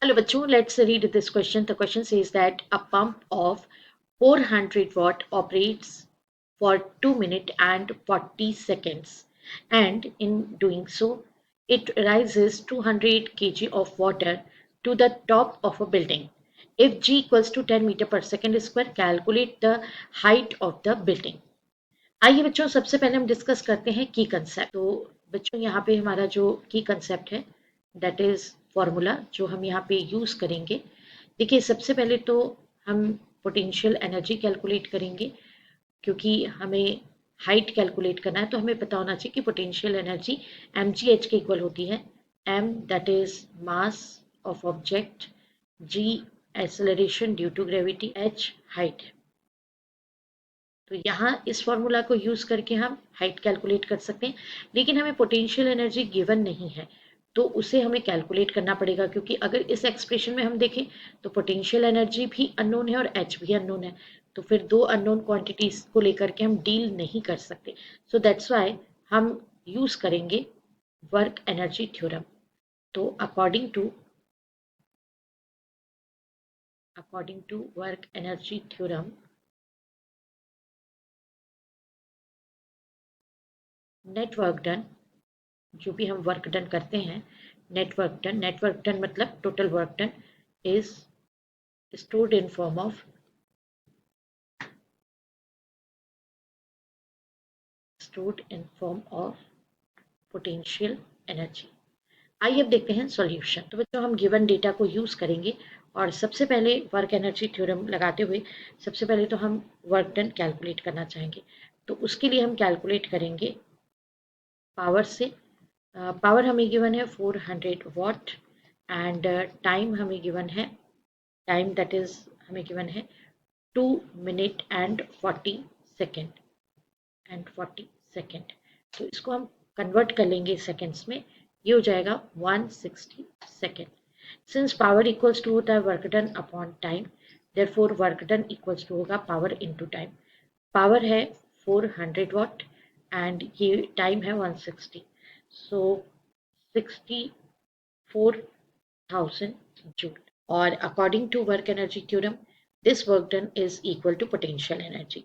Hello bachcho, let's read this question. The question says that a pump of 400 watt operates for 2 minutes and 40 seconds, and in doing so it rises 200 kg of water to the top of a building. If g equals to 10 meter per second square, calculate the height of the building. आइए बच्चों, सबसे पहले हम discuss करते हैं की concept. तो बच्चों यहाँ पे हमारा जो की कंसेप्ट है दैट इज फॉर्मूला जो हम यहाँ पे यूज करेंगे। देखिए, सबसे पहले तो हम पोटेंशियल एनर्जी कैलकुलेट करेंगे, क्योंकि हमें हाइट कैलकुलेट करना है तो हमें पता होना चाहिए कि पोटेंशियल एनर्जी mgh के इक्वल होती है। m that is mass of object, g acceleration due to gravity, h height. तो यहाँ इस फॉर्मूला को यूज करके हम हाइट कैलकुलेट कर सकते हैं, लेकिन हमें पोटेंशियल एनर्जी गिवन नहीं है तो उसे हमें कैलकुलेट करना पड़ेगा, क्योंकि अगर इस एक्सप्रेशन में हम देखें तो पोटेंशियल एनर्जी भी अननोन है और एच भी अननोन है, तो फिर दो अननोन क्वांटिटीज को लेकर के हम डील नहीं कर सकते। सो दैट्स वाई हम यूज करेंगे वर्क एनर्जी थ्योरम। तो according to work energy theorem, net work done, जो भी हम वर्क डन करते हैं, नेटवर्क डन मतलब total work done is stored in form of potential energy. आइए अब देखते हैं सॉल्यूशन। तो बच्चों, हम गिवन डेटा को यूज करेंगे और सबसे पहले वर्क एनर्जी थ्योरम लगाते हुए सबसे पहले तो हम वर्क डन कैलकुलेट करना चाहेंगे। तो उसके लिए हम कैलकुलेट करेंगे पावर से। पावर हमें गिवन है 400 वॉट एंड टाइम हमें गिवन है, टाइम दैट इज हमें गिवन है 2 मिनट एंड 40 सेकेंड। तो इसको हम कन्वर्ट कर लेंगे सेकेंड्स में, ये हो जाएगा 160 second. Since power equals to होता है work done upon time, therefore work done equals to होगा पावर इनटू टाइम। पावर है 400 वॉट एंड ये टाइम है 160, सो 64,000 जूल। और according to work energy theorem, this work done is equal to potential energy.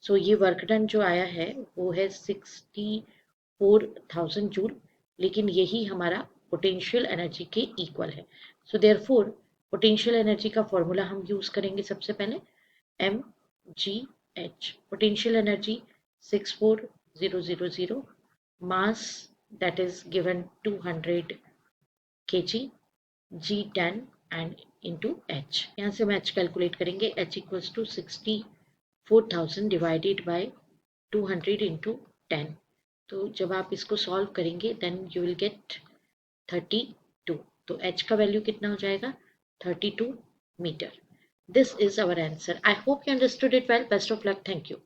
So ये work done जो आया है वो है 64,000 जूल, लेकिन यही हमारा पोटेंशियल एनर्जी के इक्वल है। सो देयरफॉर पोटेंशियल एनर्जी का फॉर्मूला हम यूज करेंगे सबसे पहले, M G H. Potential energy 64,000, mass that is given 200 kg, g 10 and into H. यहाँ से हम एच कैलकुलेट करेंगे, H equals to 64,000 divided by 200 into 10। तो जब आप इसको सॉल्व करेंगे देन यू विल गेट 32। तो एच का वैल्यू कितना हो जाएगा, 32 metre. This is our answer. I hope you understood it well. Best of luck. Thank you.